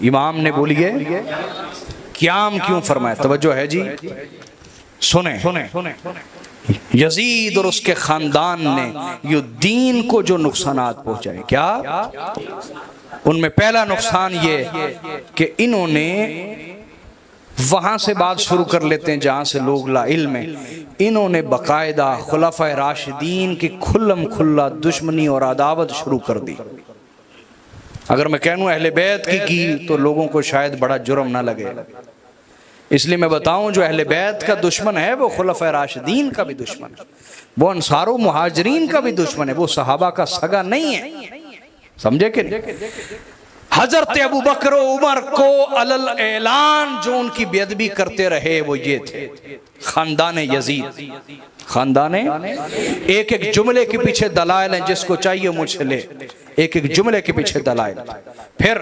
इमाम ने बोलिए क़याम क्यों फरमाया? तवज्जो है जी, सुने। यजीद और उसके खानदान ने ये दीन को जो नुकसानात पहुंचाए, क्या उनमें पहला नुकसान ये कि इन्होंने वहां से बात शुरू कर लेते हैं जहां से लोग ला इल्म है। इन्होंने बाकायदा खुलाफा राशिदीन की खुल्लम खुल्ला दुश्मनी और अदावत शुरू कर दी। अगर मैं कहूँ अहले बैत की तो लोगों को शायद बड़ा जुर्म ना लगे, इसलिए मैं बताऊं जो अहले बैत का दुश्मन है वो खुलाफा राशिदीन का भी दुश्मन है, वो अंसारो मुहाजिरीन का भी दुश्मन है, वो सहाबा का सगा नहीं है। समझे कि हजरत अबू बकर उमर को अलल ऐलान जो उनकी बेअदबी करते रहे वो ये थे खानदान यजीद। खानदान एक एक जुमले के पीछे दलाइल हैं, जिसको चाहिए मुझसे ले, एक एक जुमले के पीछे दलाइल। फिर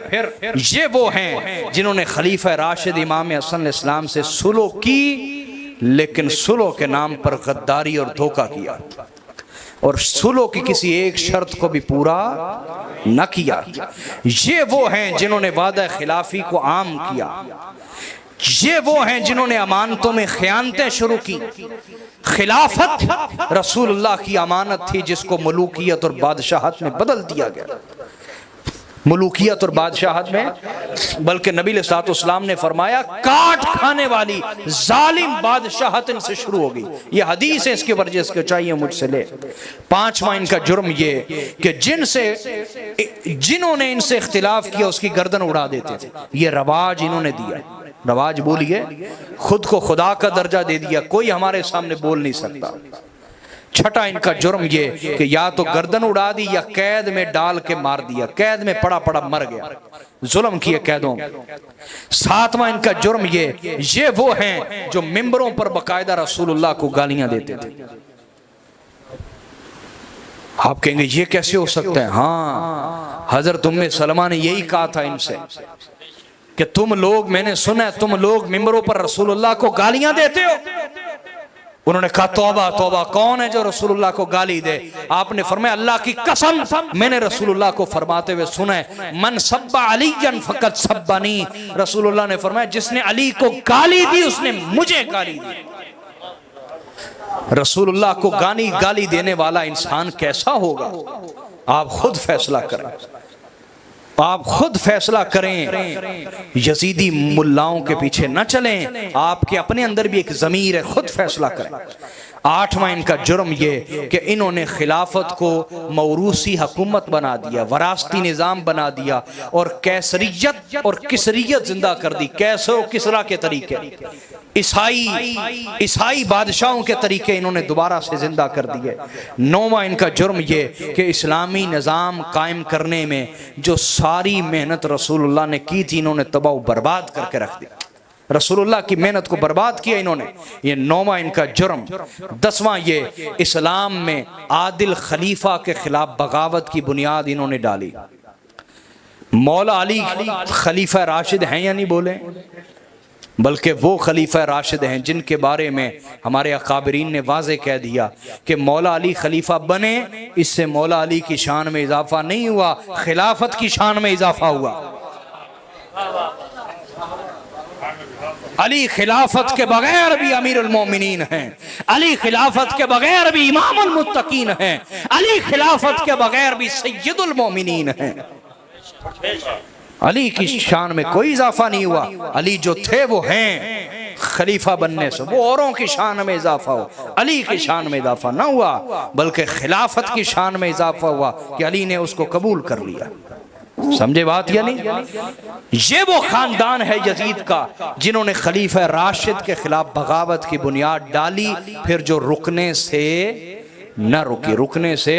ये वो हैं जिन्होंने खलीफा राशिद इमाम हसन इस्लाम से सुलह की, लेकिन सुलह के नाम पर गद्दारी और धोखा किया और सुलह की किसी एक शर्त को भी पूरा न किया। ये वो हैं जिन्होंने वादा खिलाफी को आम किया। ये वो हैं जिन्होंने अमानतों में खयानतें शुरू की। खिलाफत रसूलुल्लाह की अमानत थी जिसको मलूकियत और बादशाहत में बदल दिया गया। मलूकियत और बादशाहत में, बल्कि नबी अलैहिस्सलाम ने फरमाया काट खाने वाली जालिम बादशाहत इनसे शुरू होगी। ये हदीस है, इसके वजह से चाहिए मुझसे ले। पांचवा इनका जुर्म ये कि जिन्होंने इनसे इख्तिलाफ किया उसकी गर्दन उड़ा देते थे। ये रवाज इन्होंने दिया, रवाज बोलिए, खुद को खुदा का दर्जा दे दिया, कोई हमारे सामने बोल नहीं सकता। छठा इनका जुर्म ये कि या तो गर्दन उड़ा दी या कैद में डाल के मार दिया, कैद में पड़ा पड़ा मर गया, जुल्म किए कैदों। सातवां इनका जुर्म ये वो हैं जो मिंबरों पर बाकायदा रसूलुल्लाह को गालियां देते थे। आप कहेंगे ये कैसे हो सकता है? हाँ, हजरत उम्मे सलमा ने यही कहा था इनसे कि तुम लोग, मैंने सुना है तुम लोग मिंबरों पर रसूलुल्लाह को गालियां देते हो। उन्होंने कहा तौबा तौबा, कौन है जो रसूलुल्लाह को गाली दे? आपने फरमाया अल्लाह की कसम मैंने रसूलुल्लाह को फरमाते हुए सुना है, मन सब्बा अलीयन फकत सब्बानी। रसूलुल्लाह ने फरमाया जिसने अली को गाली दी उसने मुझे गाली दी। रसूलुल्लाह को गाली देने वाला इंसान कैसा होगा? आप खुद फैसला करें, आप खुद फैसला करें। यजीदी मुल्लाओं के पीछे न चलें, आपके अपने अंदर भी एक ज़मीर है, खुद फैसला करें। आठवां इनका जुर्म ये कि इन्होंने खिलाफत को मौरूसी हुकूमत बना दिया, वरासती निज़ाम बना दिया और कैसरियत और किसरियत जिंदा कर दी। कैसर और किसरा के तरीके, ईसाई बादशाहों के तरीके इन्होंने दोबारा से जिंदा कर दिए। नौवां इनका जुर्म ये कि इस्लामी निज़ाम कायम करने में जो सारी मेहनत रसूलुल्लाह ने की थी इन्होंने तबाह बर्बाद करके रख दी। रसूलुल्लाह की मेहनत को बर्बाद किया इन्होंने। ये नौवां इनका जुर्म। दसवां ये इस्लाम में आदिल खलीफा के खिलाफ बगावत की बुनियाद इन्होंने डाली। मौला अली खलीफा राशिद हैं या नहीं बोले, बल्कि वो खलीफा राशिद हैं जिनके बारे में हमारे अकाबरीन ने वाज़े कह दिया कि मौला अली खलीफा बने, इससे मौला अली की शान में इजाफा नहीं हुआ, खिलाफत की शान में इजाफा हुआ। अली खिलाफत के बगैर भी अमीरुल मोमिनीन हैं, अली खिलाफत के बगैर भी इमामुल मुत्तकीन हैं, अली खिलाफत के बगैर भी सय्यदुल मोमिनीन हैं। अली की शान में कोई इजाफा नहीं हुआ। अली जो थे वो हैं, खलीफा बनने से वो औरों की शान में इजाफा हो, अली की शान में इजाफा ना हुआ, बल्कि खिलाफत की शान में इजाफा हुआ कि अली ने उसको कबूल कर लिया। समझे बात या नहीं? ये वो खानदान है यजीद का जिन्होंने खलीफा राशिद के खिलाफ बगावत की बुनियाद डाली, फिर जो रुकने से न रुकी, रुकने से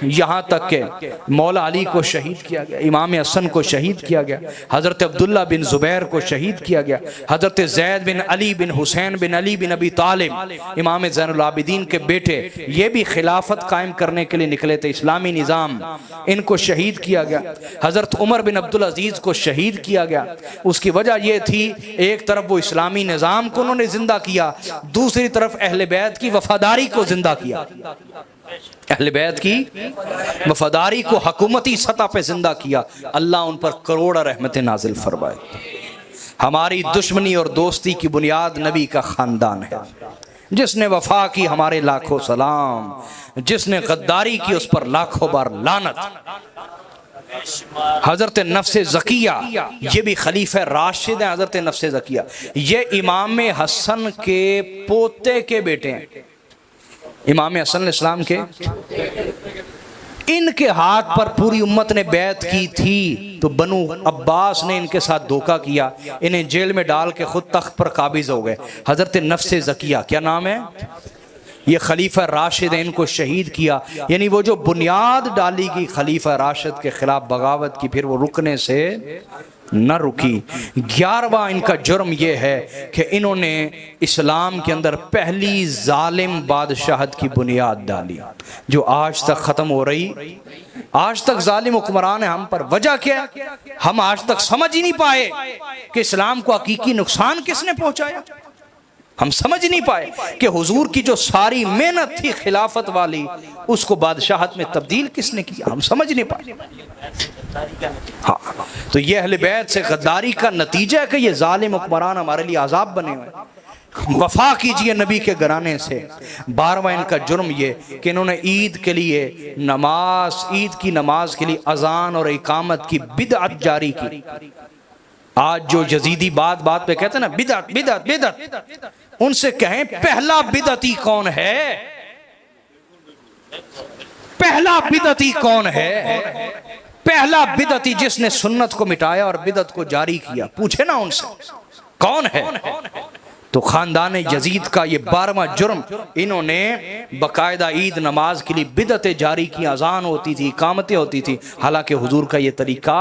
यहाँ तक के मौला अली को शहीद किया गया, इमाम हसन को शहीद किया गया, हज़रत अब्दुल्ला बिन ज़ुबैर को शहीद किया गया, हज़रत ज़ैद बिन अली बिन हुसैन बिन अली बिन अबी तालिब इमाम ज़ैनुल आबिदीन के बेटे, ये भी खिलाफत कायम करने के लिए निकले थे, इस्लामी निज़ाम, इनको शहीद किया गया। हज़रत उमर बिन अब्दुल अजीज़ को शहीद किया गया। उसकी वजह यह थी, एक तरफ वो इस्लामी निज़ाम को उन्होंने जिंदा किया, दूसरी तरफ अहले बैत की वफादारी को जिंदा किया। अहले बैत की वफादारी को हुकूमती सतह पे जिंदा किया, अल्लाह उन पर करोड़ रहमतें नाजिल फरमाए। हमारी दुश्मनी और दोस्ती की बुनियाद नबी का खानदान है। जिसने वफा की हमारे लाखों सलाम, जिसने गद्दारी की उस पर लाखों बार लानत। हजरत नफ्से ज़किया, ये भी खलीफा राशिद हैं। हजरत नफ्से ज़किया ये इमाम हसन के पोते के बेटे हैं, इमाम हसन इस्लाम के। इनके हाथ पर पूरी उम्मत ने बैत की थी, तो बनु अब्बास ने इनके साथ धोखा किया, इन्हें जेल में डाल के खुद तख्त पर काबिज हो गए। हजरत नफ्से ज़किया, क्या नाम है, ये खलीफा राशिद है, इनको शहीद किया। यानी वो जो बुनियाद डाली गई खलीफा राशिद के खिलाफ बगावत की, फिर वो रुकने से न रुकी। 11वां इनका जुर्म ये है कि इन्होंने इस्लाम के अंदर पहली जालिम बादशाहत की बुनियाद डाली, जो आज तक ख़त्म हो रही। आज तक जालिम हुक्मरान है हम पर। वजह क्या है, हम आज तक समझ ही नहीं पाए कि इस्लाम को हकीकी नुकसान किसने पहुंचाया। हम समझ नहीं पाए कि हुजूर की जो सारी मेहनत थी खिलाफत वाली, उसको बादशाहत में तब्दील किसने किया, हम समझ नहीं पाए। हाँ, तो ये अहले बैत से गद्दारी का नतीजा है कि ये जालिम हुक्मरान हमारे लिए अजाब बने हुए। वफा कीजिए नबी के घराने से। 12वां इनका जुर्म ये कि इन्होंने ईद के लिए नमाज, ईद की नमाज के लिए अजान और इकामत की बिदअत जारी की। आज जो यजीदी बात बात पे कहते हैं ना बिदअत बिदअत बिदअत, उनसे कहें पहला बिदअती कौन है, पहला बिदअती कौन है, पहला बिदअती जिसने सुन्नत को मिटाया और बिदअत को जारी किया, पूछे ना उनसे कौन है। तो खानदान यजीद का ये 12वां जुर्म, इन्होंने बाकायदा ईद नमाज के लिए बिदअतें जारी की, अजान होती थी, इकामतें होती थी, हालांकि हुजूर का ये तरीका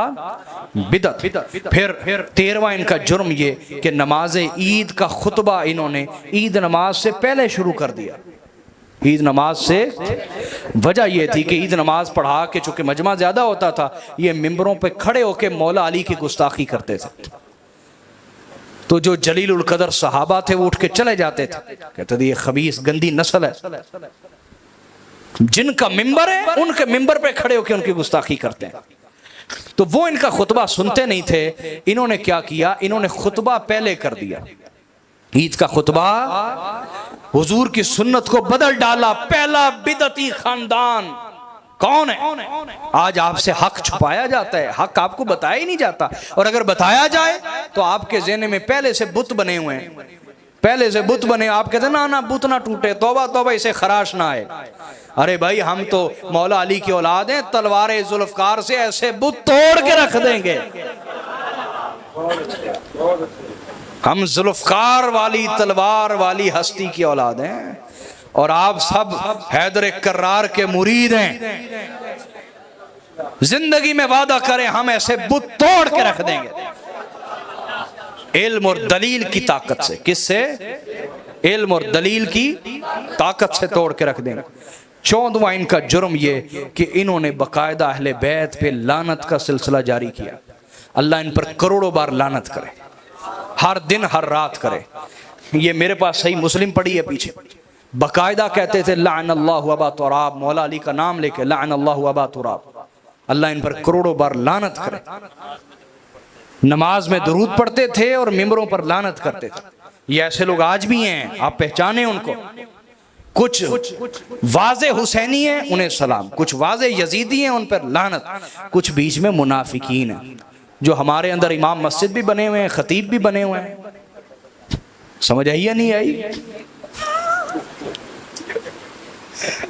बिदअत। फिर 13वां इनका जुर्म ये कि नमाज ईद का खुतबा इन्होंने ईद नमाज से पहले शुरू कर दिया। ईद नमाज से वजह यह थी कि ईद नमाज पढ़ा के चूंकि मजमा ज्यादा होता था, ये मिंबरों पे खड़े होकर मौला अली की गुस्ताखी करते थे। तो जो जलील उल कदर सहाबा थे वो उठ के चले जाते थे, कहते थे ये खबीस गंदी नस्ल है, जिनका मिंबर है उनके मिंबर पे खड़े होकर उनकी गुस्ताखी करते हैं। तो वो इनका खुतबा सुनते नहीं थे। इन्होंने क्या किया, इन्होंने खुतबा पहले कर दिया। ईद का खुतबा हुजूर की सुन्नत को बदल डाला। पहला बिदअती खानदान कौन है? आज आपसे हक छुपाया जाता है, हक आपको बताया ही नहीं जाता, और अगर बताया जाए तो आपके ज़हन में पहले से बुत बने हुए हैं, पहले से बुत बने। आप कहते ना ना बुत ना टूटे, तौबा तौबा इसे खराश ना आए। अरे भाई हम तो मौला अली की औलाद हैं, तलवार जुल्फकार से ऐसे बुत तोड़ के रख देंगे। हम जुल्फकार वाली तलवार वाली हस्ती की औलाद हैं, और आप सब हैदर कर्रार के मुरीद हैं। जिंदगी में वादा करें हम ऐसे बुत तोड़ के रख देंगे, इल्म और दलील की ताकत से। किससे? इल्म और दलील की ताकत से तोड़ के रख देंगे। 14वां इनका जुर्म ये कि इन्होंने बाकायदा अहले बैत पे लानत का सिलसिला जारी किया। अल्लाह इन पर करोड़ों बार लानत करे, हर दिन हर रात करे। ये मेरे पास सही मुस्लिम पड़ी है पीछे, बाकायदा कहते थे लाअनल्लाहु अबा तुराब, मौला अली का नाम लेके लाअनल्लाहु अबा तुराब, अल्लाह इन पर करोड़ों बार लानत करे। नमाज में दुरूद पढ़ते थे और मिंबरों पर लानत करते थे। ये ऐसे लोग आज भी हैं, आप पहचाने उनको। कुछ वाज़े हुसैनी हैं, उन्हें सलाम, कुछ वाज़े यजीदी हैं, उन पर लानत, कुछ बीच में मुनाफिकीन हैं, जो हमारे अंदर इमाम मस्जिद भी बने हुए हैं, खतीब भी बने हुए हैं। समझ आई या नहीं आई?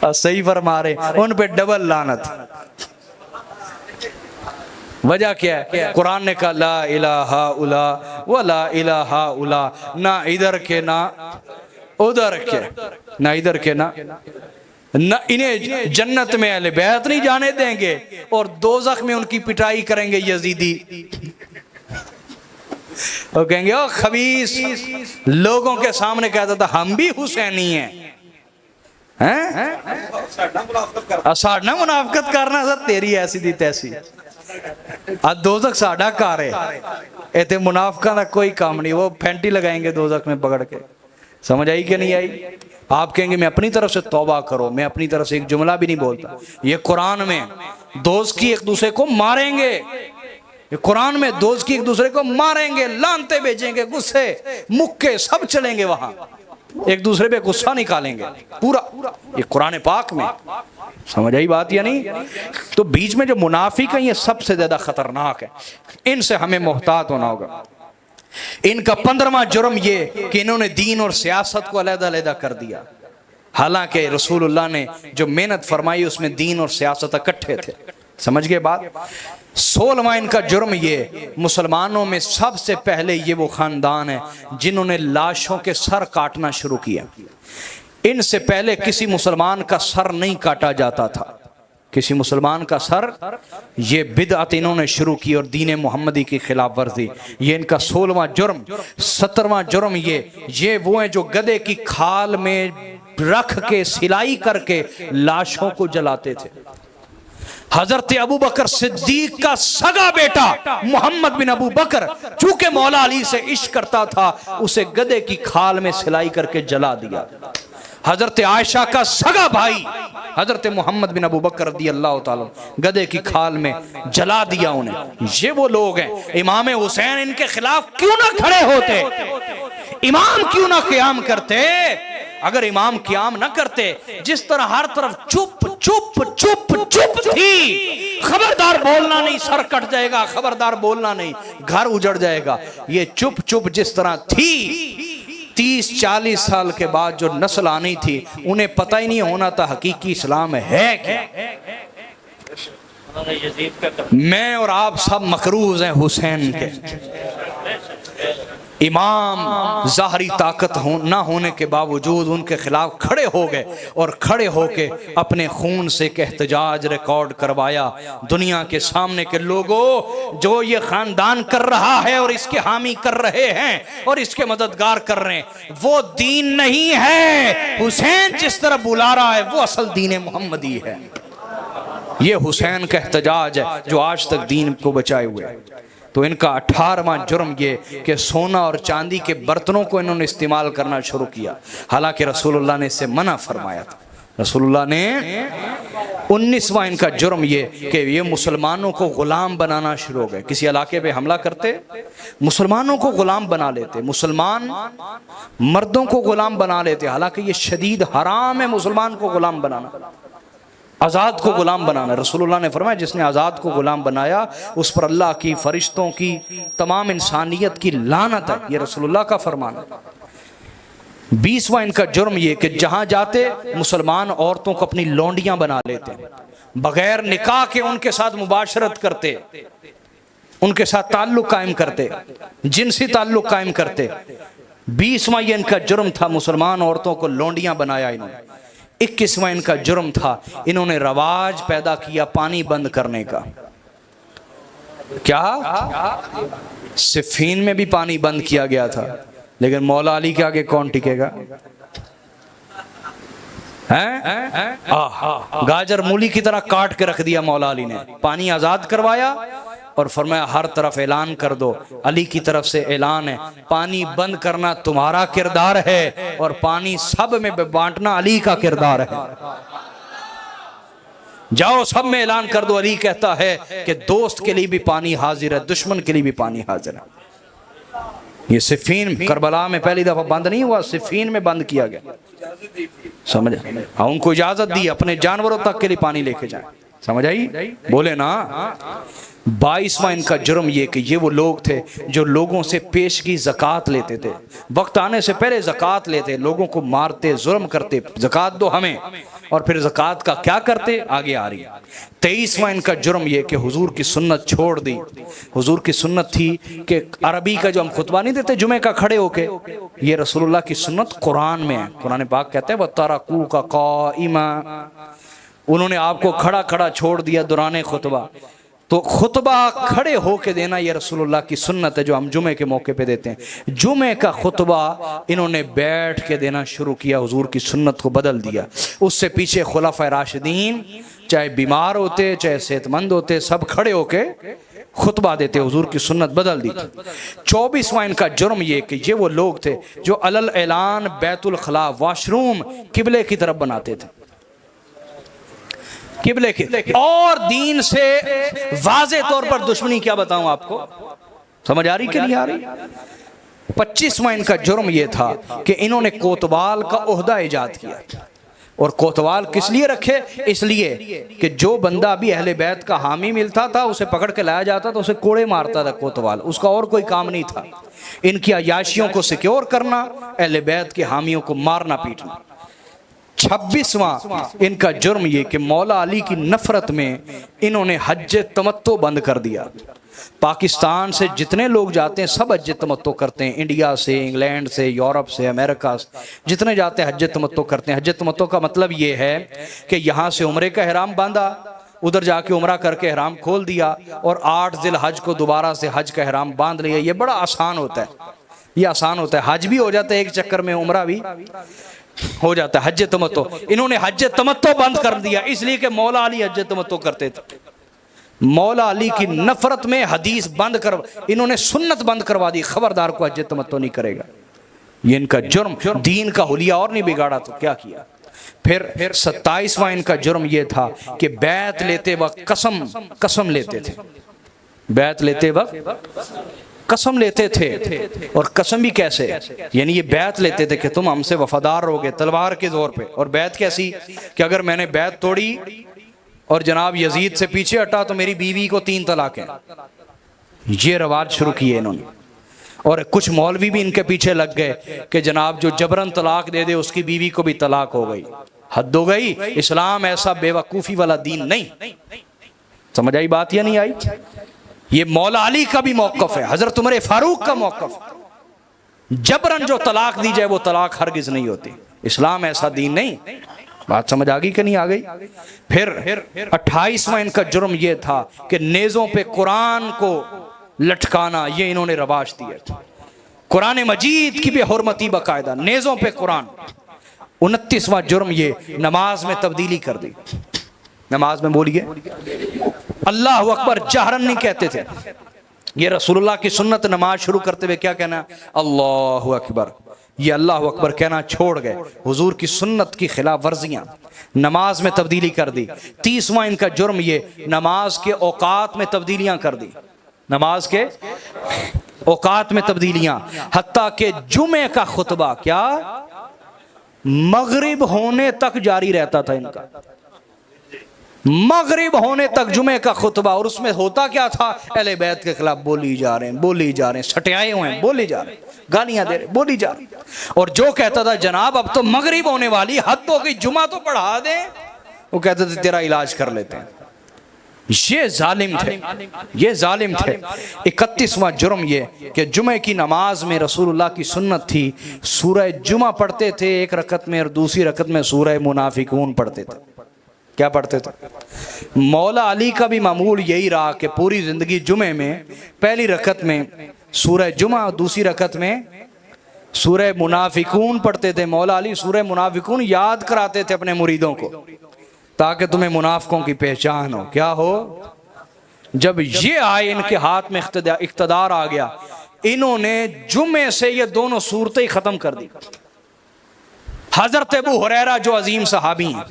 सही फरमा रहे, उन पे डबल लानत। वजह क्या है? कुरान ने कहा ला इलाहा उला व ला इलाहा उला, ना इधर के ना उधर के, ना इधर के ना इन्हें जन्नत में अहले बैत नहीं जाने देंगे, और दोज़ख में उनकी पिटाई करेंगे यजीदी। वो कहेंगे ओ खबीस, लोगों के सामने कहता था हम भी हुसैनी हैं। साढ़ा मुनाफकत करना सर तेरी ऐसी दी तैसी, दोज़ख साढ़ा कार है, इतने मुनाफका का कोई काम नहीं। वो फैंटी लगाएंगे दोज़ख में पकड़ के। समझ आई कि नहीं आई? आप कहेंगे मैं अपनी तरफ से तौबा करो, मैं अपनी तरफ से एक जुमला भी नहीं बोलता। ये कुरान में दोस्त की एक दूसरे को मारेंगे, ये कुरान में दोस्त की एक दूसरे को मारेंगे, लानते भेजेंगे, गुस्से मुक्के सब चलेंगे, वहां एक दूसरे पे गुस्सा निकालेंगे पूरा, ये कुरान पाक में। समझ आई बात या नहीं? तो बीच में जो मुनाफिक है ये सबसे ज्यादा खतरनाक है, इनसे हमें मोहतात होना होगा। इनका 15वां जुर्म ये कि इन्होंने दीन और सियासत को अलग-अलग कर दिया। हालांकि रसूलुल्लाह ने जो मेहनत फरमाई उसमें दीन और सियासत इकट्ठे थे। समझ गए बात? 16वां इनका जुर्म ये, मुसलमानों में सबसे पहले ये वो खानदान है जिन्होंने लाशों के सर काटना शुरू किया। इनसे पहले किसी मुसलमान का सर नहीं काटा जाता था, किसी मुसलमान का सर, ये बिदअत इन्होंने शुरू की और दीन मोहम्मदी की खिलाफ वर्जी। ये इनका 16वां जुर्म। 17वां जुर्म ये वो हैं जो गधे की खाल में रख के सिलाई करके लाशों को जलाते थे। हजरत अबू बकर सिद्दीक का सगा बेटा मोहम्मद बिन अबू बकर चूंकि मौला अली से इश्क करता था, उसे गधे की खाल में सिलाई करके जला दिया। हजरत आयशा का सगा भाई हजरत मोहम्मद बिन अबू बकर रज़ी अल्लाह ताला गधे की खाल में जला दिया उन्हें। ये वो लोग हैं। इमाम हुसैन इनके खिलाफ क्यों ना खड़े होते, इमाम क्यों ना क़याम करते? अगर इमाम क़याम ना करते, जिस तरह हर तरफ चुप चुप चुप चुप थी, खबरदार बोलना नहीं, सर कट जाएगा, खबरदार बोलना नहीं, घर उजड़ जाएगा, ये चुप चुप जिस तरह थी, 30-40 साल के बाद जो नस्ल आनी थी उन्हें पता ही नहीं होना था हकीकी इस्लाम है क्या। मैं और आप सब मकरूज हैं हुसैन के। इमाम ज़ाहरी ताकत ना होने के बावजूद उनके खिलाफ खड़े हो गए और खड़े होके अपने खून से एक एहतजाज रिकॉर्ड करवाया दुनिया के सामने के लोगों, जो ये खानदान कर रहा है और इसके हामी कर रहे हैं और इसके मददगार कर रहे हैं, वो दीन नहीं है। हुसैन जिस तरह बुला रहा है वो असल दीन मोहम्मदी है। ये हुसैन का एहतजाज है जो आज तक दीन को बचाए हुए है। तो इनका 18वां जुर्म ये कि सोना और चांदी के बर्तनों को इन्होंने इस्तेमाल करना शुरू किया, हालांकि रसूलुल्लाह ने इससे मना फरमाया था। रसूलुल्लाह ने 19वां इनका जुर्म ये कि ये मुसलमानों को गुलाम बनाना शुरू हो गए। किसी इलाके पे हमला करते, मुसलमानों को गुलाम बना लेते, मुसलमान मर्दों को गुलाम बना लेते, हालांकि ये शदीद हराम है मुसलमान को गुलाम बनाना, आज़ाद को गुलाम बनाना। रसूलुल्लाह ने फरमाया जिसने आज़ाद को गुलाम बनाया उस पर अल्लाह की, फरिश्तों की, तमाम इंसानियत की लानत है। ये रसूलुल्लाह का फरमान है। 20वां इनका जुर्म ये कि जहां जाते मुसलमान औरतों को अपनी लौंडियां बना लेते, बगैर निकाह के उनके साथ मुबाशरत करते, उनके साथ ताल्लुक कायम करते, जिनसी ताल्लुक कायम करते। 20वां ये इनका जुर्म था, मुसलमान औरतों को लौंडियां बनाया इन्होंने। 21वां इनका जुर्म था, इन्होंने रवाज पैदा किया पानी बंद करने का। क्या सिफीन में भी पानी बंद किया गया था, लेकिन मौला अली के आगे कौन टिकेगा? गाजर मूली की तरह काट के रख दिया मौला अली ने। पानी आजाद करवाया और फरमाया हर तरफ ऐलान कर दो, अली की तरफ से ऐलान है, पानी बंद करना तुम्हारा किरदार है और पानी सब में बांटना अली का किरदार है। जाओ सब में ऐलान कर दो, अली कहता है कि दोस्त के लिए भी पानी हाजिर है, दुश्मन के लिए भी पानी हाजिर है। ये सिफीन करबला में पहली दफा बंद नहीं हुआ, सिफीन में बंद किया गया। समझ? हाँ, उनको इजाजत दी अपने जानवरों तक के लिए पानी लेके जाए। समझ आई? बोले ना। 22वां इनका जुर्म ये कि ये वो लोग थे जो लोगों से पेशगी ज़कात लेते थे, वक्त आने से पहले ज़कात लेते, लोगों को मारते, जुल्म करते, ज़कात दो हमें, और फिर ज़कात का क्या करते, आगे आ रही है। 23वां इनका जुर्म ये कि हुजूर की सुन्नत छोड़ दी। हुजूर की सुन्नत थी कि अरबी का जो हम खुतबा नहीं देते जुमे का खड़े होके, ये रसूलुल्लाह की सुन्नत कुरान में है। कुरान पाक कहते हैं वतरकू का क़ाइमा, उन्होंने आपको खड़ा खड़ा छोड़ दिया दौरान खुतबा। तो खुतबा खड़े होके देना ये रसूलुल्लाह की सुन्नत है जो हम जुमे के मौके पे देते हैं। जुमे का खुतबा इन्होंने बैठ के देना शुरू किया, हुजूर की सुन्नत को बदल दिया। उससे पीछे खुलाफाए राशिदीन चाहे बीमार होते चाहे सेहतमंद होते, सब खड़े होके खुतबा देते हुजूर की सुन्नत बदल दी थी। 24वां इनका जुर्म ये कि ये वो लोग थे जो अलल ऐलान बैतुल खला वॉशरूम किबले की तरफ बनाते थे, किबले की, और दीन से वाज़े तौर पर दुश्मनी। क्या बताऊं आपको, समझ आ रही कि नहीं आ रही? 25वां इनका जुर्म ये था कि इन्होंने कोतवाल का ओहदा ईजाद किया। और कोतवाल किस लिए रखे? इसलिए कि जो बंदा भी अहले बैत का हामी मिलता था उसे पकड़ के लाया जाता था, उसे कोड़े मारता था कोतवाल, उसका और कोई काम नहीं था। इनकी अयाशियों को सिक्योर करना, अहले बैत के हामियों को मारना पीटना। 26वां इनका जुर्म ये कि मौला अली की नफरत में इन्होंने हज तमत्तो बंद कर दिया। पाकिस्तान से जितने लोग जाते हैं सब हज तमत्तो करते हैं, इंडिया से, इंग्लैंड से, यूरोप से, अमेरिका से, जितने जाते हैं हज तमत्तो करते हैं। हज तमत्तो का मतलब ये है कि यहाँ से उम्रे का एहराम बांधा, उधर जाके उम्रा करके एहराम खोल दिया और 8 ज़िल हज को दोबारा से हज का एहराम बांध लिया। ये बड़ा आसान होता है, ये आसान होता है। हज भी हो जाता है एक चक्कर में, उम्रा भी हो जाता है। हज तमत्तो, इन्होंने हज तमत्तो बंद कर दिया इसलिए कि मौला अली हज तमत्तो करते थे। मौला अली की नफरत में हदीस बंद कर, इन्होंने सुन्नत बंद करवा दी, खबरदार को हज तमत्तो नहीं करेगा। ये इनका जुर्म, दीन का हुलिया और नहीं बिगाड़ा तो क्या किया। फिर 27वां इनका जुर्म ये था कि बैत लेते वक्त कसम लेते थे, बैत लेते वक्त कसम लेते थे। और कसम भी कैसे, यानी ये बैत लेते थे कि तुम हमसे वफादार रहोगे तलवार के जोर पे। और बैत कैसी कि अगर मैंने बैत तोड़ी और जनाब यजीद से पीछे हटा तो मेरी बीवी को 3 तलाकें। ये रवाज शुरू किए इन्होंने। और कुछ मौलवी भी इनके पीछे लग गए कि जनाब जो जबरन तलाक दे दे उसकी बीवी को भी तलाक हो गई। हद हो गई, इस्लाम ऐसा बेवकूफ़ी वाला दीन नहीं। समझ आई बात या नहीं आई? ये मौला अली का भी मौक़िफ़ है, हज़रत उमर फारूक का मौक़िफ़ है। जबरन जो तलाक दी जाए वो तलाक हरगिज़ नहीं होती। इस्लाम ऐसा दीन नहीं। बात समझ आ गई कि नहीं आ गई? फिर 28वां इनका जुर्म ये था कि नेज़ों पे कुरान को लटकाना, ये इन्होंने रवाज दिया। कुरान मजीद की बेहुरमती बाकायदा, नेज़ों पे कुरान। 29वां जुर्म ये नमाज में तब्दीली कर दी। नमाज में बोलिए अल्लाह अकबर जहरन नहीं कहते थे। ये रसूलुल्लाह की सुन्नत, नमाज शुरू करते हुए क्या कहना? अल्लाहु अकबर। ये अल्लाह अकबर कहना छोड़ गए, हुजूर की सुन्नत की खिलाफ वर्जियां, नमाज में तब्दीली कर दी। 30वां इनका जुर्म ये नमाज के औकात में तब्दीलियां कर दी, नमाज के औकात में तब्दीलियां। हत्ता के जुमे का खुतबा क्या मगरिब होने तक जारी रहता था इनका, मगरिब होने तक जुमे का खुतबा। और उसमें होता क्या था? अहले बैत के खिलाफ बोली जा रहे हैं, सटियाए हुए हैं, बोली जा रहे हैं, गालियां दे रहे, बोली जा रही। और जो कहता था जनाब अब तो मगरिब होने वाली, हद हो गई, जुमा तो पढ़ा दें, वो कहते थे तेरा इलाज कर लेते हैं। ये जालिम थे, ये जालिम थे। 31वां जुर्म ये कि जुमे की नमाज में रसूलुल्लाह की सुन्नत थी, सूरह जुमा पढ़ते थे एक रकत में और दूसरी रकत में सूरह मुनाफिकून पढ़ते थे। क्या पढ़ते थे? मौला अली का भी मामूल यही रहा कि पूरी जिंदगी जुमे में पहली रकत में सूरह जुमा और दूसरी रकत में सूरह मुनाफिकून पढ़ते थे। मौला अली सूरह मुनाफिकून याद कराते थे अपने मुरीदों को ताकि तुम्हें मुनाफिकों की पहचान हो। क्या हो? जब ये आए इनके हाथ में इख्तिदार आ गया, इन्होंने जुमे से ये दोनों सूरतें ही खत्म कर दी। हजरत अबू हुरैरा जो अजीम सहाबी हैं,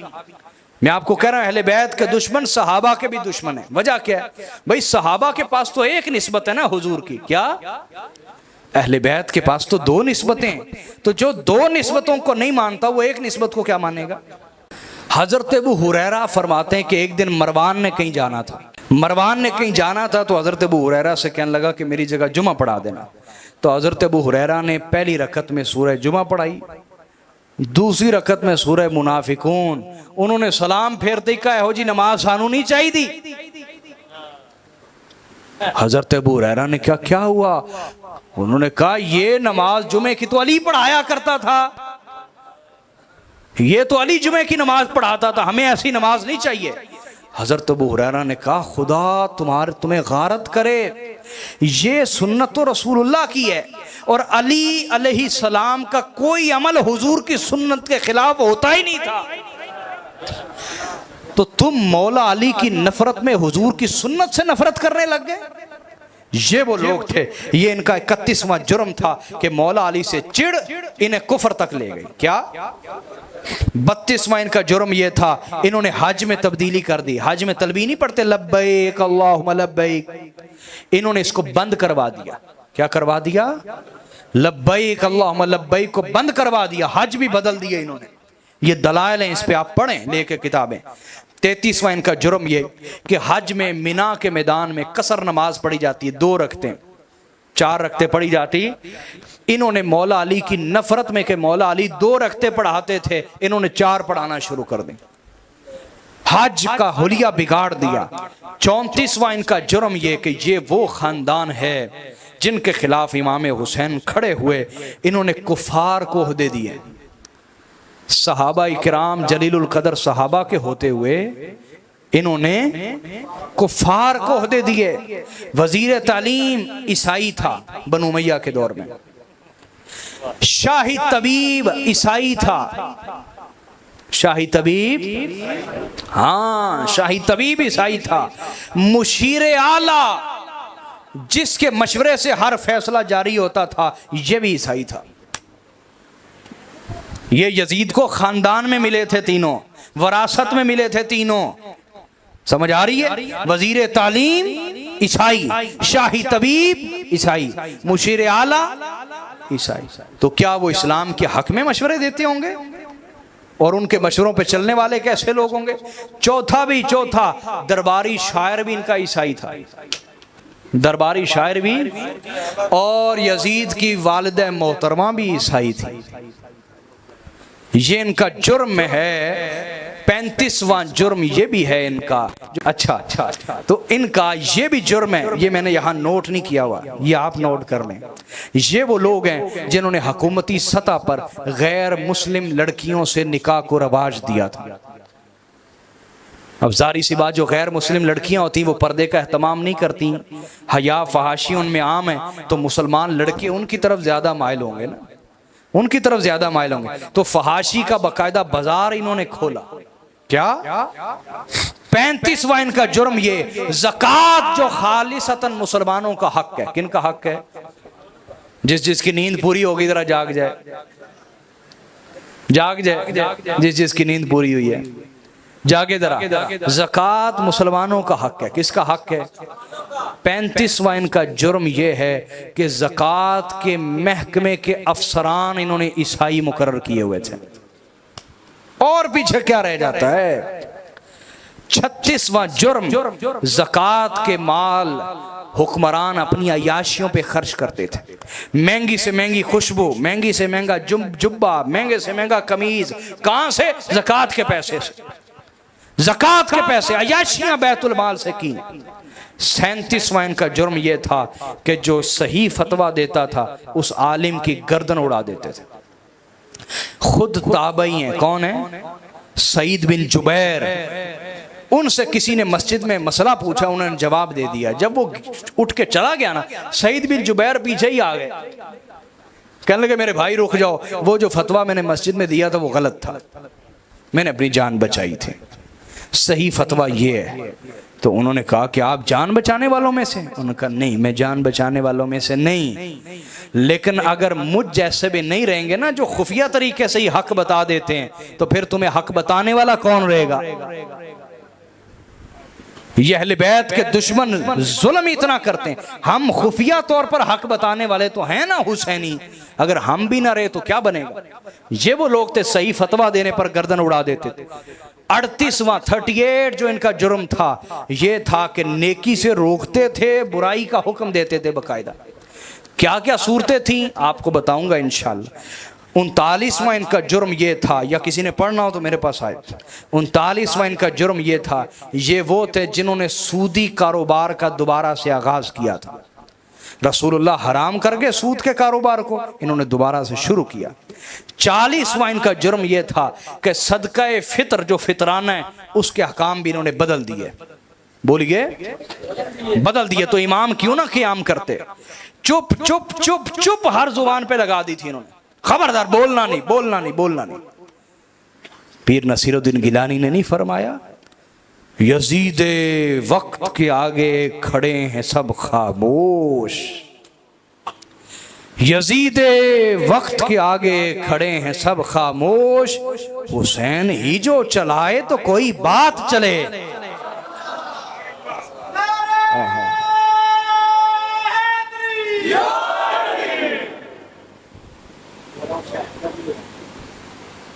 मैं आपको कह रहा हूं अहले बैत के दुश्मन सहाबा के भी दुश्मन है। वजह क्या है भाई? सहाबा के पास तो एक निस्बत है ना हुजूर की, क्या? अहले बैत के पास तो 2 निस्बतें। तो जो 2 निस्बतों को नहीं मानता वो एक निस्बत को क्या मानेगा? हजरत अबू हुरैरा फरमाते हैं कि एक दिन मरवान ने कहीं जाना था, मरवान ने कहीं जाना था तो हजरत अबू हुरैरा से कहने लगा कि मेरी जगह जुमा पढ़ा देना। तो हजरत अबू हुरैरा ने पहली रकत में सूरह जुमा पढ़ाई, दूसरी रकत में सूरह मुनाफिकून। उन्होंने सलाम फेरते ही कहा हो जी नमाज सानू नहीं चाहिए दी। हजरत अबू हुरैरा ने क्या हुआ? उन्होंने कहा ये नमाज जुमे की तो अली पढ़ाया करता था, ये तो अली जुमे की नमाज पढ़ाता था, हमें ऐसी नमाज नहीं चाहिए। हजरत अबू हुरैरा ने कहा खुदा तुम्हें गारत करे, ये सुन्नत तो रसूलुल्लाह की है और अली अलैहि सलाम का कोई अमल हुजूर की सुन्नत के खिलाफ होता ही नहीं था। तो तुम मौला अली की नफरत में हुजूर की सुन्नत से नफरत करने लग गए। ये वो लोग थे। ये इनका 31वां जुर्म था कि मौला अली से चिढ़ इन्हें कुफर तक ले गई। क्या 32वां इनका जुर्म ये था, इन्होंने हज में तब्दीली कर दी। हज में तलबी नहीं पढ़ते लब्बैक अल्लाहुम्मा लब्बैक, इन्होंने इसको बंद करवा दिया। क्या करवा दिया? लब्बैक अल्लाहुम्मा लब्बैक को बंद करवा दिया, हज भी बदल दिए इन्होंने। ये दलाइल हैं, इस पे आप पढ़ें लेके किताबें। 33वां इनका जुर्म ये कि हज में मिना के मैदान में कसर नमाज पढ़ी जाती है, 2 रखते 4 रखते पढ़ी जाती। इन्होंने मौला अली की नफरत में कि मौला अली 2 रखते पढ़ाते थे, इन्होंने 4 पढ़ाना शुरू कर दी, हज का हुलिया बिगाड़ दिया। 34वां इनका जुर्म ये कि ये वो खानदान है जिनके खिलाफ इमाम हुसैन खड़े हुए, इन्होंने कुफार को ओहदे दिए। सहाबा इकराम जलीलुल कदर सहाबा के होते हुए इन्होंने कुफार को ओहदे दिए। वजीर तालीम ईसाई था बनु उमैया के दौर में, शाही तबीब ईसाई था। शाही तबीब, हाँ शाही तबीब ईसाई था। मुशीर आला जिसके मशवरे से हर फैसला जारी होता था, यह भी ईसाई था। ये यजीद को खानदान में मिले थे तीनों, वरासत में मिले थे तीनों, समझ आ रही है? वजीर तालीम ईसाई, शाही तबीब ईसाई, मुशीर आला ईसाई। तो क्या वो इस्लाम के हक में मशवरे देते होंगे? और उनके मशवरों पे चलने वाले कैसे लोग होंगे? चौथा दरबारी शायर भी इनका ईसाई था, दरबारी शायर भी, और यजीद की वालिदा मोहतरमा भी ईसाई थी। ये इनका जुर्म है। 35वां जुर्म ये भी है इनका। अच्छा, तो इनका ये भी जुर्म है, ये मैंने यहाँ नोट नहीं किया हुआ, ये आप नोट कर लें। ये वो लोग हैं जिन्होंने हुकूमती सतह पर गैर मुस्लिम लड़कियों से निकाह को रवाज दिया था। अब जारी सी बात, जो गैर मुस्लिम लड़कियां होती वो पर्दे का एहतमाम नहीं करती, हया फहाशी उनमें आम है, तो मुसलमान लड़के उनकी तरफ ज्यादा माइल होंगे ना, उनकी तरफ ज्यादा माइल होंगे। तो फहाशी का बाकायदा बाजार इन्होंने खोला। क्या 35वां इनका जुर्म ये, ज़कात जो खालिसतन मुसलमानों का हक है। किन का हक है? जिसकी नींद पूरी होगी जरा जाग जाए, जाग जाए, जिसकी नींद पूरी हुई है जागे जरा। ज़कात मुसलमानों का हक है। किसका हक है? 35वां इनका जुर्म यह है कि ज़कात के महकमे के अफसरान इन्होंने ईसाई मुकर्रर किए हुए थे। और पीछे क्या रह जाता है? 36वां जुर्म, ज़कात के माल हुक्मरान अपनी अयाशियों पे खर्च करते थे। महंगी से महंगी खुशबू, महंगी से महंगा जुब्बा, महंगे से महंगा कमीज, कहां से? ज़कात के पैसे से, ज़कात के पैसे, अयाशियां बैतुल माल से की। 37वां इनका जुर्म यह था कि जो सही फतवा देता था उस आलिम की गर्दन उड़ा देते थे। खुद ताबई हैं। कौन है? सईद बिन जुबैर। उनसे किसी ने मस्जिद में मसला पूछा, उन्होंने जवाब दे दिया। जब वो उठ के चला गया ना, सईद बिन जुबैर पीछे ही आ गए, कहने लगे मेरे भाई रुक जाओ, वो जो फतवा मैंने मस्जिद में दिया था वो गलत था, मैंने अपनी जान बचाई थी, सही फतवा ये है। तो उन्होंने कहा कि आप जान बचाने वालों में से? उन्होंने कहा नहीं, मैं जान बचाने वालों में से नहीं, लेकिन अगर मुझ जैसे भी नहीं रहेंगे ना जो खुफिया तरीके से ही हक बता देते हैं, तो फिर तुम्हें हक बताने वाला कौन रहेगा? ये अहले बैत के दुश्मन जुल्म इतना करते हैं। हम खुफिया तौर पर हक बताने वाले तो हैं ना हुसैनी, अगर हम भी ना रहे तो क्या बनेगा? ये वो लोग थे सही फतवा देने पर गर्दन उड़ा देते थे। 38वां 38 जो इनका जुर्म था ये था कि नेकी से रोकते थे, बुराई का हुक्म देते थे बकायदा। क्या क्या सूरतें थी आपको बताऊंगा इंशाल्लाह। 39वां इनका जुर्म ये था, या किसी ने पढ़ना हो तो मेरे पास आए। 39वां इनका जुर्म ये था, ये वो थे जिन्होंने सूदी कारोबार का दोबारा से आगाज किया था। रसूलुल्लाह हराम कर गए सूद के कारोबार को, इन्होंने दोबारा से शुरू किया। 40वां इनका जुर्म यह था कि सदका फितर जो फितराना है उसके हकाम भी इन्होंने बदल दिए। बोलिए बदल दिए। तो इमाम क्यों ना क़याम करते? चुप चुप चुप चुप हर जुबान पे लगा दी थी इन्होंने, खबरदार बोलना नहीं, बोलना नहीं, बोलना नहीं। पीर नसीरुद्दीन गिलानी ने नहीं फरमाया यजीद वक्त के आगे खड़े हैं सब खामोश, यजीद वक्त के आगे खड़े हैं सब खामोश, हुसैन ही जो चलाए तो कोई बात चले।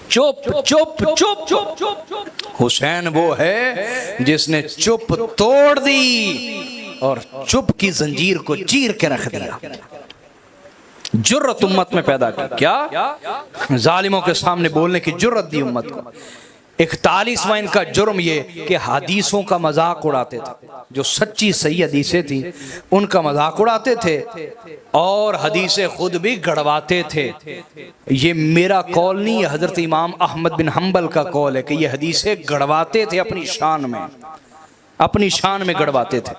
चुप चुप चुप चुप चुप। हुसैन वो है जिसने चुप तोड़ दी और चुप की जंजीर को चीर के रख दिया। जुर्रत उम्मत में पैदा की, क्या जालिमों के सामने बोलने की जुर्रत दी उम्मत को। 41वां इनका जुर्म ये कि हदीसों का मजाक उड़ाते थे, जो सच्ची सही हदीसें थी उनका मजाक उड़ाते थे और हदीसें खुद भी गढ़वाते थे। ये मेरा कौल नहीं है, हजरत इमाम अहमद बिन हम्बल का कौल है कि ये हदीसें गढ़वाते थे अपनी शान में, अपनी शान में गढ़वाते थे।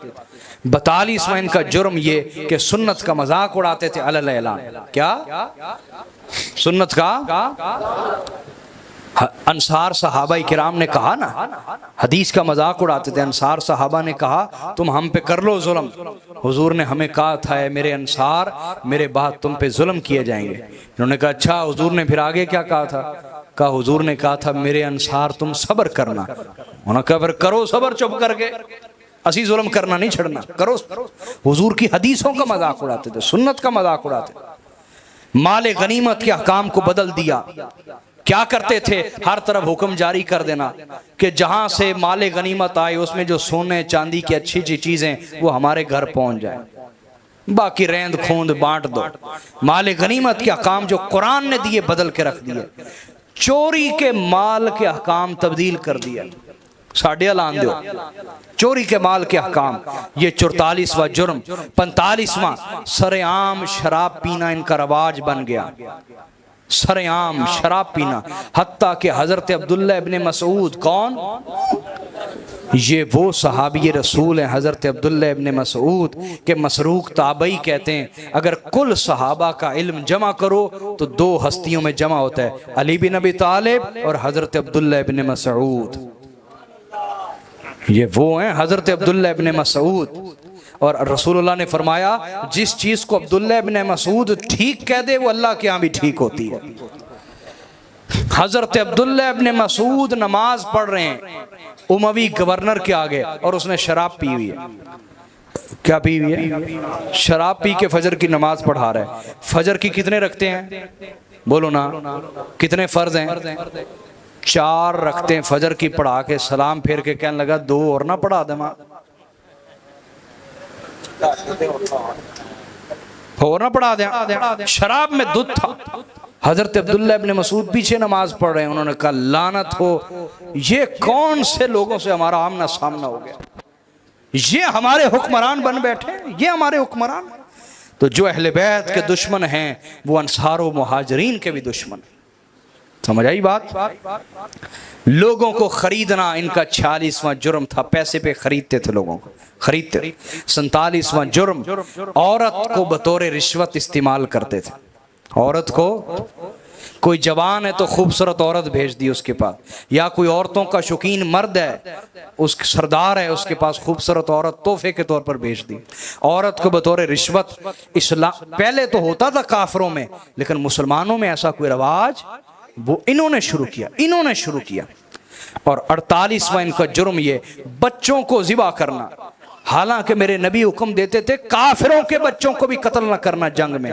42वां इनका जुर्म ये कि सुन्नत का मजाक उड़ाते थे अलल ऐलान। क्या सुन्नत का? अंसार सहाबा किराम ने कहा ना, हदीस का मजाक उड़ाते थे। अंसार सहाबा ने कहा तुम हम पे कर लो जुल्म, हुजूर ने हमें कहा था मेरे अंसार मेरे बाद तुम पे जुल्म किए जाएंगे। इन्होंने कहा अच्छा, हुजूर ने फिर आगे क्या कहा था? कहा हुजूर ने कहा था मेरे अंसार तुम सब्र करना। उन्होंने कहा फिर करो सब्र चुप करके, असी जुल्म करना नहीं छड़ना, करो। हुजूर की हदीसों का मजाक उड़ाते थे, सुन्नत का मजाक उड़ाते थे। माले गनीमत के अहकाम को बदल दिया। क्या करते थे? हर तरफ हुक्म जारी कर देना कि जहां से माले गनीमत आए उसमें जो सोने चांदी की अच्छी अच्छी चीजें वो हमारे घर पहुंच जाए, बाकी रेंद खूंद बांट दो। माले गनीमत के अहकाम जो कुरान ने दिए बदल के रख दिए। चोरी के माल के अहकाम तब्दील कर दिया। साढ़े ऐलान दो चोरी के माल के अहकाम। ये 44वां जुर्म। 45वां सरेआम शराब पीना इनका रवाज बन गया। सरेआम शराब पीना, हत्ता कि हजरत अब्दुल्ला इब्ने मसूद, कौन? ये वो सहाबी रसूल हैं हजरत अब्दुल्ला इब्ने मसूद के मसरूक ताबई कहते हैं अगर कुल सहाबा का इल्म जमा करो तो 2 हस्तियों में जमा होता है, अली बिन अबी तालिब और हजरत अब्दुल्ला इब्ने मसूद। ये वो हैं हजरत अब्दुल्ला इब्ने मसूद। और रसूलुल्लाह ने फरमाया जिस चीज को अब्दुल्ला इब्ने मसूद ठीक कह दे वो अल्लाह के यहाँ भी ठीक होती है। हजरत अब्दुल्ला इब्ने मसूद नमाज पढ़ रहे हैं उमवी गवर्नर के आगे और उसने शराब पी हुई है। क्या पी हुई है? शराब पी के फजर की नमाज पढ़ा रहा है। फजर की कितने रखते हैं? बोलो ना, कितने फर्ज हैं? 4 रखते हैं। फजर की पढ़ा के सलाम फेर के कहने लगा 2 और ना पढ़ा दे मां, और ना पढ़ा दे। शराब में दूध था। हजरत अब्दुल्ला इब्ने मसूद पीछे नमाज पढ़ रहे हैं। उन्होंने कहा लानत हो, ये कौन से लोगों से हमारा आमना सामना हो गया? ये हमारे हुक्मरान बन बैठे, ये हमारे हुक्मरान। तो जो अहले बैत के दुश्मन हैं वो अंसार व मुहाजिरीन के भी दुश्मन। समझ आई बात? लोगों को खरीदना इनका 46वां जुर्म था। पैसे पे खरीदते थे लोगों को, खरीदते। 47वां जुर्म औरत को बतौर रिश्वत इस्तेमाल करते थे। औरत को, कोई जवान है तो खूबसूरत औरत भेज दी उसके पास, या कोई औरतों का शौकीन मर्द है, उस सरदार है, उसके पास खूबसूरत औरत तोहफे के तौर पर भेज दी। औरत को बतौर रिश्वत इस्लाम पहले तो होता था काफिरों में, लेकिन मुसलमानों में ऐसा कोई रवाज वो इन्होंने शुरू किया, इन्होंने शुरू किया। और 48वां इनका जुर्म ये बच्चों को जिबा करना। हालांकि मेरे नबी हुक्म देते थे काफिरों के बच्चों को भी कत्ल न करना जंग में,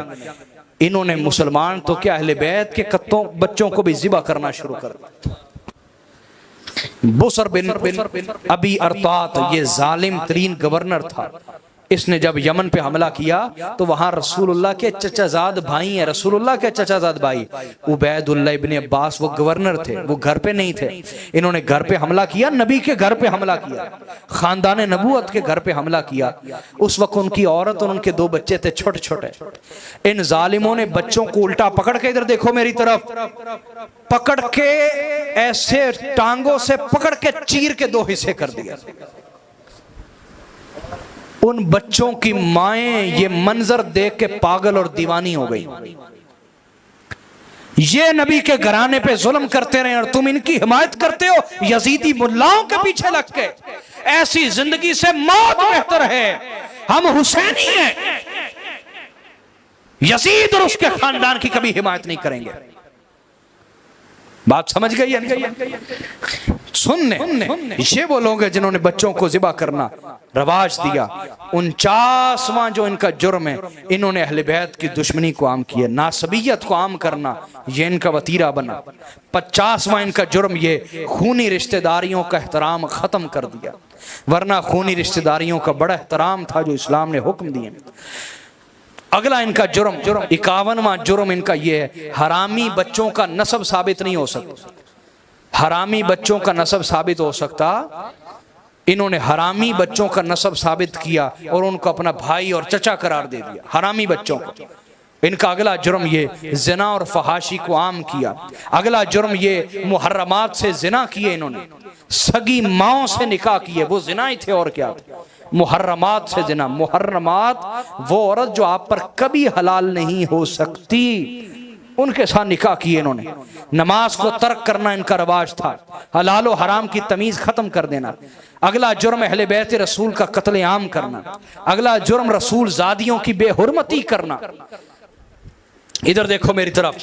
इन्होंने मुसलमान तो क्या अहले बैत के बच्चों को भी जिबा करना शुरू कर दिया। बुसर बिन अबी अरतात ये जालिम तरीन गवर्नर था। इसने जब यमन पे हमला किया तो वहां रसूलुल्लाह के चचाजाद भाई हैं, रसूलुल्लाह के चचाजाद भाई उबैदुल्लाह इब्ने अब्बास वो गवर्नर थे, वो घर पे नहीं थे। इन्होंने घर पे हमला किया, नबी के घर पे हमला किया, खानदान नबूवत के घर पे हमला किया। उस वक्त उनकी औरत और उनके 2 बच्चे थे छोटे छोटे। इन जालिमों ने बच्चों को उल्टा पकड़ के, इधर देखो मेरी तरफ, पकड़ के ऐसे टांगों से पकड़ के चीर के 2 हिस्से कर दिया। उन बच्चों की माएं ये मंजर देख के पागल और दीवानी हो गई। ये नबी के घराने पे जुल्म करते रहे और तुम इनकी हिमायत करते हो यजीदी मुल्लाओं के पीछे लग के। ऐसी जिंदगी से मौत बेहतर है। हम हुसैनी हैं, यजीद और उसके खानदान की कभी हिमायत नहीं करेंगे। बात समझ गई है? सुनने ये वो लोग हैं जिन्होंने बच्चों को ज़िबा करना रवाज दिया। 49वां जो इनका जुर्म है, इन्होंने अहले बैत की दुश्मनी को आम किया, नासबियत को आम करना ये इनका वतीरा बना। 50वां इनका जुर्म ये खूनी रिश्तेदारियों का एहतराम ख़त्म कर दिया, वरना खूनी रिश्तेदारियों का बड़ा एहतराम था जो इस्लाम ने हुक्म दिए। अगला इनका जुर्म 51वां जुर्म इनका ये है, हरामी बच्चों का नसब साबित नहीं हो सकता। हरामी बच्चों का नसब साबित हो सकता, इन्होंने हरामी बच्चों का नसब साबित किया और उनको अपना भाई और चचा करार दे दिया, हरामी बच्चों को। इनका अगला जुर्म ये जिना और फहाशी को आम किया। अगला जुर्म ये मुहर्रमात से जिना किए, इन्होंने सगी माओं से निकाह किए, वो जिना ही थे और क्या थे। मुहर्रमात से जिना, मुहर्रमात वो औरत जो आप पर कभी हलाल नहीं हो सकती, उनके साथ निकाह किए इन्होंने। नमाज को तर्क करना इनका रवाज था, हलाल और हराम की तमीज खत्म कर देना। अगला जुर्म अहले बैत रसूल का कत्ले आम करना। अगला जुर्म रसूल जादियों की बेहुरमती करना। इधर देखो मेरी तरफ,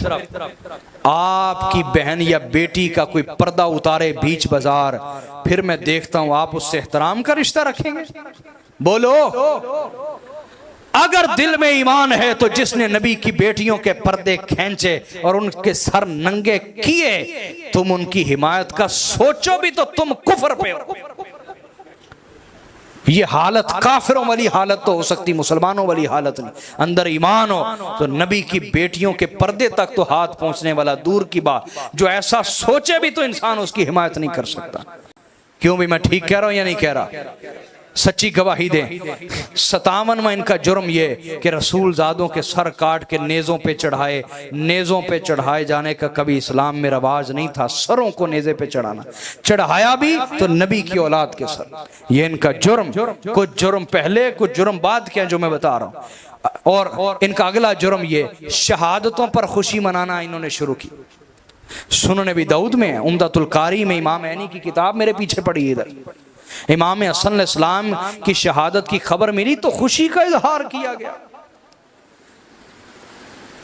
आपकी बहन या बेटी का कोई पर्दा उतारे बीच बाजार, फिर मैं देखता हूं आप उससे एहतराम का रिश्ता रखेंगे? बोलो, अगर दिल में ईमान है तो जिसने नबी की बेटियों के पर्दे खींचे और उनके सर नंगे किए, तुम उनकी हिमायत का सोचो भी तो तुम कुफर पे हो। ये हालत काफिरों वाली हालत तो हो सकती, मुसलमानों वाली हालत नहीं। अंदर ईमान हो तो नबी की बेटियों के पर्दे तक तो हाथ पहुंचने वाला दूर की बात, जो ऐसा सोचे भी तो इंसान उसकी हिमायत नहीं कर सकता। क्यों भी मैं ठीक कह रहा हूं या नहीं कह रहा? सच्ची गवाही दें। 57वां इनका जुर्म ये कि रसूल ज़ादों के सर काट के नेज़ों पे चढ़ाए। नेज़ों पे चढ़ाए जाने का कभी इस्लाम में रवाज नहीं था, सरों को नेज़े पे चढ़ाना। चढ़ाया भी तो नबी की औलाद के सर। ये इनका जुर्म, कुछ जुर्म पहले कुछ जुर्म बाद के हैं जो मैं बता रहा हूँ। और इनका अगला जुर्म ये शहादतों पर खुशी मनाना इन्होंने शुरू की। सुनन नबी दाऊद में, उम्दतुल कारी में, इमाम ऐनी की किताब मेरे पीछे पड़ी है इधर, इमाम हसन इस्लाम की शहादत की खबर मिली तो खुशी का इजहार किया गया।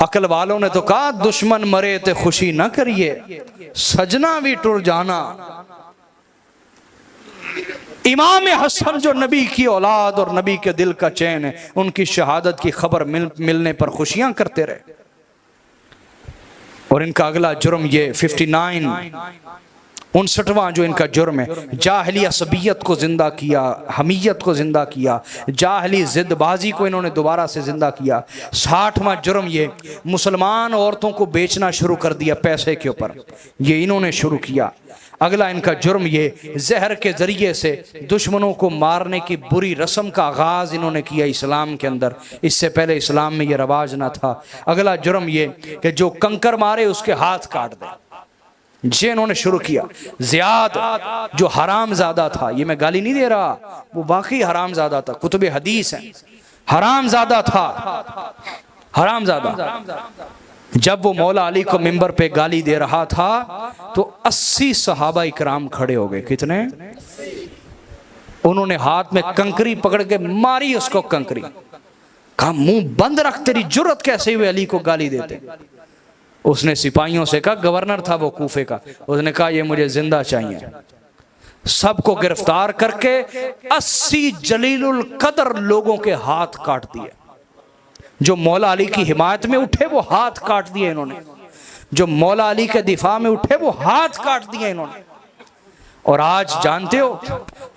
अकल वालों ने तो कहा दुश्मन मरे तो खुशी न करिए, सजना भी टुर जाना। इमाम हसन जो नबी की औलाद और नबी के दिल का चैन है, उनकी शहादत की खबर मिलने पर खुशियां करते रहे। और इनका अगला जुर्म ये 59वां जो इनका जुर्म है, जाहली असबियत को जिंदा किया, हमीयत को जिंदा किया, जाहली जिद्दबाजी को इन्होंने दोबारा से जिंदा किया। 60वां जुर्म ये मुसलमान औरतों को बेचना शुरू कर दिया पैसे के ऊपर, ये इन्होंने शुरू किया। अगला इनका जुर्म ये जहर के जरिए से दुश्मनों को मारने की बुरी रस्म का आगाज इन्होंने किया इस्लाम के अंदर, इससे पहले इस्लाम में ये रवाज ना था। अगला जुर्म ये कि जो कंकर मारे उसके हाथ काट दे, ये इन्होंने शुरू किया। ज़ियाद जो हराम ज़्यादा था, ये मैं गाली नहीं दे रहा, वो वाकई हराम ज़्यादा था, कुतुब हदीस है, हराम ज़्यादा था, हराम ज़्यादा। जब वो मौला अली को मिंबर पे गाली दे रहा था तो 80 सहाबा इकराम खड़े हो गए। कितने? उन्होंने हाथ में कंकरी पकड़ के मारी उसको, कंकरी। कहा मुंह बंद रख, तेरी जुर्रत कैसे हुई अली को गाली देते? उसने सिपाहियों से कहा, गवर्नर था वो कूफे का, उसने कहा ये मुझे जिंदा चाहिए। सबको गिरफ्तार करके 80 जलीलुल कदर लोगों के हाथ काट दिए। जो मौला अली की हिमायत में उठे वो हाथ काट दिए इन्होंने, जो मौला अली के दिफा में उठे वो हाथ काट दिए इन्होंने। और आज जानते हो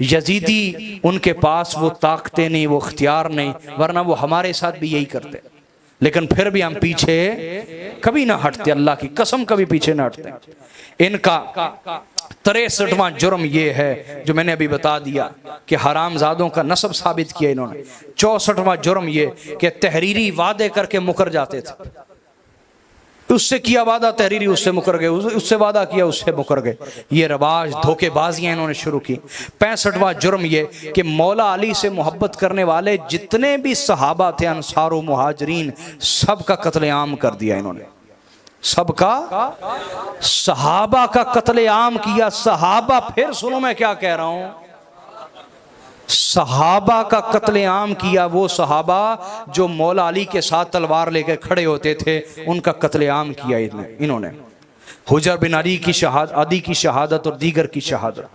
यजीदी, उनके पास वो ताकतें नहीं, वो इख्तियार नहीं, वरना वो हमारे साथ भी यही करते। लेकिन फिर भी हम पीछे कभी ना हटते, अल्लाह की कसम कभी पीछे ना हटते। इनका 63वां जुर्म ये है जो मैंने अभी बता दिया कि हरामजादों का नसब साबित किया इन्होंने। 64वां जुर्म ये कि तहरीरी वादे करके मुकर जाते थे, उससे किया वादा तहरीरी, उससे मुकर गए, उससे वादा किया, उससे मुकर गए। ये रवाज धोखेबाजियां इन्होंने शुरू की। 65वां जुर्म ये कि मौला अली से मोहब्बत करने वाले जितने भी सहाबा थे, अंसार व मुहाजिरीन, सब का कत्लेआम कर दिया इन्होंने। सबका, सहाबा का कत्ले आम किया। सहाबा, फिर सुनो मैं क्या कह रहा हूं, सहाबा का कत्ले आम किया। वो सहाबा जो मौला अली के साथ तलवार लेकर खड़े होते थे, उनका कत्ले आम किया इन्होंने। हुजर बिन अली की शहादत और दीगर की शहादत।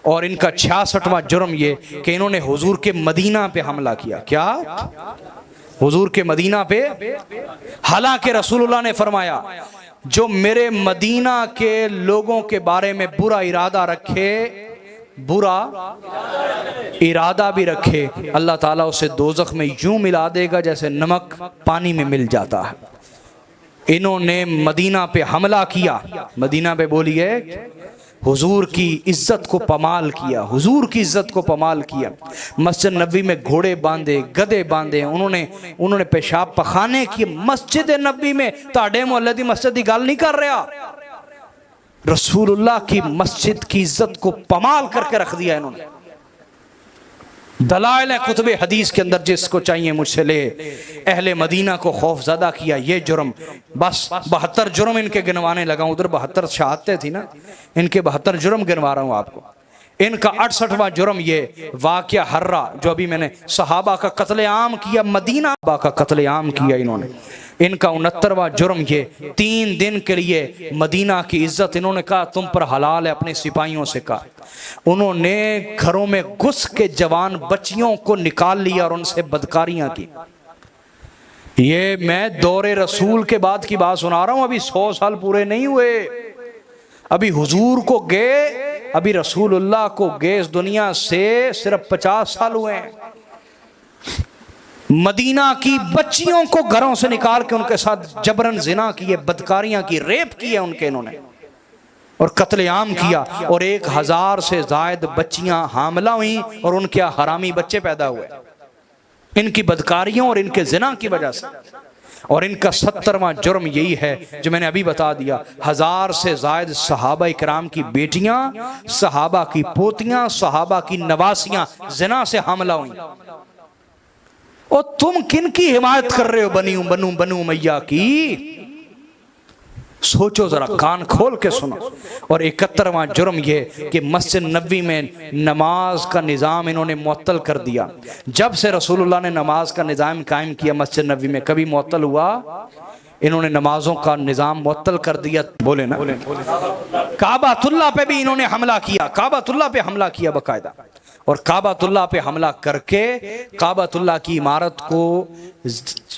और इनका 66वां जुर्म ये कि इन्होंने हुजूर के मदीना पे हमला किया। क्या? हुजूर के मदीना पे। हालांकि रसूलुल्लाह ने फरमाया, जो मेरे मदीना के लोगों के बारे में बुरा इरादा रखे, बुरा इरादा भी रखे, अल्लाह ताला उसे दोज़ख में यूं मिला देगा जैसे नमक पानी में मिल जाता है। इन्होंने मदीना पे हमला किया। मदीना पे बोलिए, हुजूर की इज्जत को पमाल किया, हुजूर की इज्जत को पमाल किया। मस्जिद नबी में घोड़े बांधे, गधे बांधे, उन्होंने पेशाब पखाने किए मस्जिद नबी में। ताड़े मोहल्ले दी मस्जिद की गल नहीं कर रहा, रसूलुल्लाह की मस्जिद की इज्जत को पमाल करके रख दिया इन्होंने। दलाइल कुतुबे हदीस के अंदर जिसको चाहिए मुझसे ले। अहले मदीना को खौफजदा किया, ये जुर्म। बस 72 जुर्म इनके गिनवाने लगा। उधर 72 शहादतें थी ना, इनके 72 जुर्म गिनवा रहा हूँ आपको। इनका 68वां जुर्म ये वाक़या हर्रा, जो अभी मैंने सहाबा का कत्ले आम किया, मदीना का कत्ले आम किया इन्होंने। इनका 69वां जुर्म ये 3 दिन के लिए मदीना की इज्जत, इन्होंने कहा तुम पर हलाल है, अपने सिपाहियों से कहा। उन्होंने घरों में घुस के जवान बच्चियों को निकाल लिया और उनसे बदकारियां की। ये मैं दौरे रसूल के बाद की बात सुना रहा हूं, अभी 100 साल पूरे नहीं हुए। अभी हुजूर को गए, अभी रसूलुल्लाह को गए इस दुनिया से सिर्फ 50 साल हुए हैं। मदीना की बच्चियों को घरों से निकाल के उनके साथ जबरन जिना किए, बदकारियां की, रेप किए उनके इन्होंने, और कत्लेआम किया। और 1000 से जायद बच्चियां हामला हुई और उनके हरामी बच्चे पैदा हुए इनकी बदकारियों और इनके जिना की वजह से। और इनका 70वां जुर्म यही है जो मैंने अभी बता दिया। 1000 से जायद सहाबा इकराम की बेटियां, सहाबा की पोतियां, सहाबा की नवासियां जिना से हमला हुई। और तुम किन की हिमायत कर रहे हो? बनू मैया की। सोचो जरा, कान खोल के सुनो। और 71वां जुर्म ये कि मस्जिद नबी में नमाज का निज़ाम इन्होंने मुअत्तल कर दिया। जब से रसूलुल्लाह ने नमाज का निज़ाम कायम किया मस्जिद नबी में, कभी मुअत्तल हुआ? इन्होंने नमाजों का निज़ाम मुअत्तल कर दिया। बोले ना, काबातुल्लाह पे भी इन्होंने हमला किया, काबातुल्लाह पे हमला किया बाकायदा। और काबातुल्लाह पे हमला करके काबातुल्लाह की इमारत को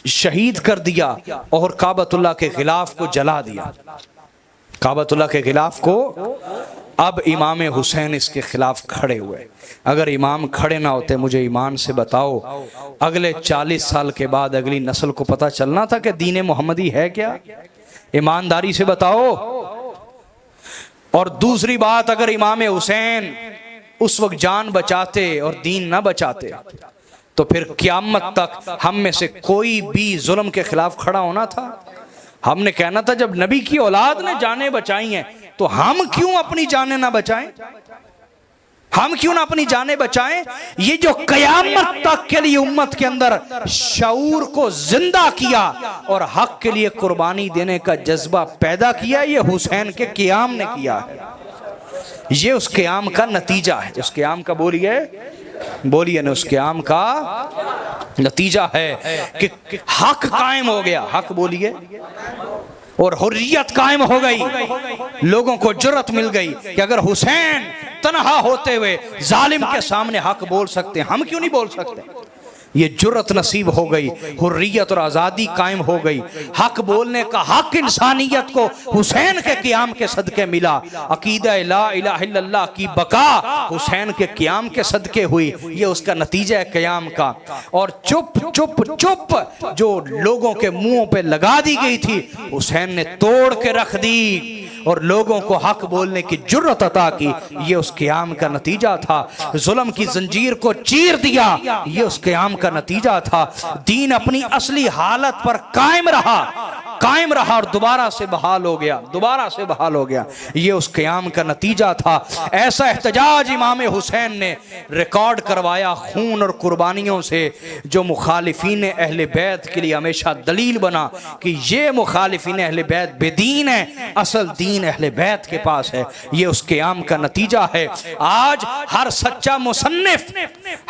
शहीद कर दिया और काबातुल्लाह के खिलाफ को जला दिया। काबातुल्लाह के खिलाफ को। अब इमाम हुसैन इसके खिलाफ खड़े हुए। अगर इमाम खड़े ना होते, मुझे ईमान से बताओ, अगले 40 साल के बाद अगली नस्ल को पता चलना था कि दीन मोहम्मदी है क्या? ईमानदारी से बताओ। और दूसरी बात, अगर इमाम हुसैन उस वक्त जान बचाते और दीन ना बचाते तो फिर क़यामत तक हम में से कोई भी जुल्म के खिलाफ खड़ा होना था। हमने कहना था जब नबी की औलाद ने जानें बचाई हैं तो हम क्यों अपनी जानें ना बचाएं? हम क्यों ना अपनी जानें बचाएं? ये जो क़यामत तक के लिए उम्मत के अंदर शऊर को जिंदा किया और हक के लिए कुर्बानी देने का जज्बा पैदा किया, ये हुसैन के क़याम ने किया है। ये उस क़याम का नतीजा है। उस क़याम का बोलिए ना, उस क़याम का नतीजा है कि हक कायम हो गया। हक बोलिए। और हुर्रियत कायम हो गई। लोगों को जुर्रत मिल गई कि अगर हुसैन तन्हा होते हुए जालिम के सामने हक बोल सकते, हम क्यों नहीं बोल सकते? ये जुर्रत नसीब हो गई, हुर्रियत और आज़ादी कायम हो गई। हक बोलने का हक इंसानियत को हुसैन के क़याम के सदके मिला। अकीदा ला इलाहा इल्लल्लाह की बका हुसैन के क़याम के सदके हुई। ये उसका नतीजा है क़याम का। और चुप जो लोगों के मुंहों पे लगा दी गई थी, हुसैन ने तोड़ के रख दी और लोगों को हक बोलने की जुर्रत अता की। ये उस क़याम का नतीजा था। जुल्म की जंजीर को चीर दिया, ये उस क़याम का नतीजा था। दीन अपनी असली हालत पर कायम रहा। कायम रहा और दोबारा से बहाल हो गया, दोबारा से बहाल हो गया। ये उस क़याम का नतीजा था। ऐसा एहतजाज इमाम हुसैन ने रिकॉर्ड करवाया खून और कुर्बानियों से, जो मुखालिफीन अहले बैत के लिए हमेशा दलील बना कि ये मुखालिफीन अहले बैत बेदीन है, असल दीन अहले बैत के पास है। ये उस क़याम का नतीजा है। आज हर सच्चा मुसन्निफ,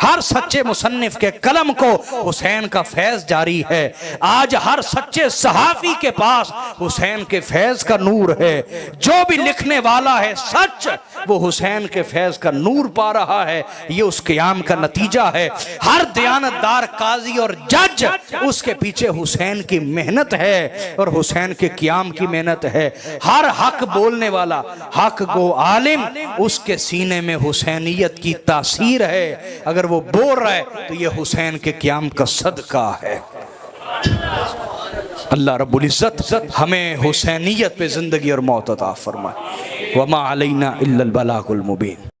हर सच्चे मुसन्निफ के कलम को हुसैन का फैज जारी है। आज हर सच्चे सहाफी के पास हुसैन के फैज का नूर है। जो भी लिखने वाला है सच, वो हुसैन के फैज का नूर पा रहा है। ये उस क़याम का नतीजा है। हर दयानतदार काजी और जज, उसके पीछे हुसैन की मेहनत है और हुसैन के क़याम की मेहनत है। हर हक बोलने वाला, हक गो आलिम, उसके सीने में हुसैनियत की तासीर है। अगर वो बोल रहा है तो ये हुसैन के क़याम का सदका है। अल्लाह रब्बुल इज़्ज़त हमें हुसैनियत पे ज़िंदगी और मौत अता फरमाए। वमा अलैना इल्लल बलागुल मुबीन।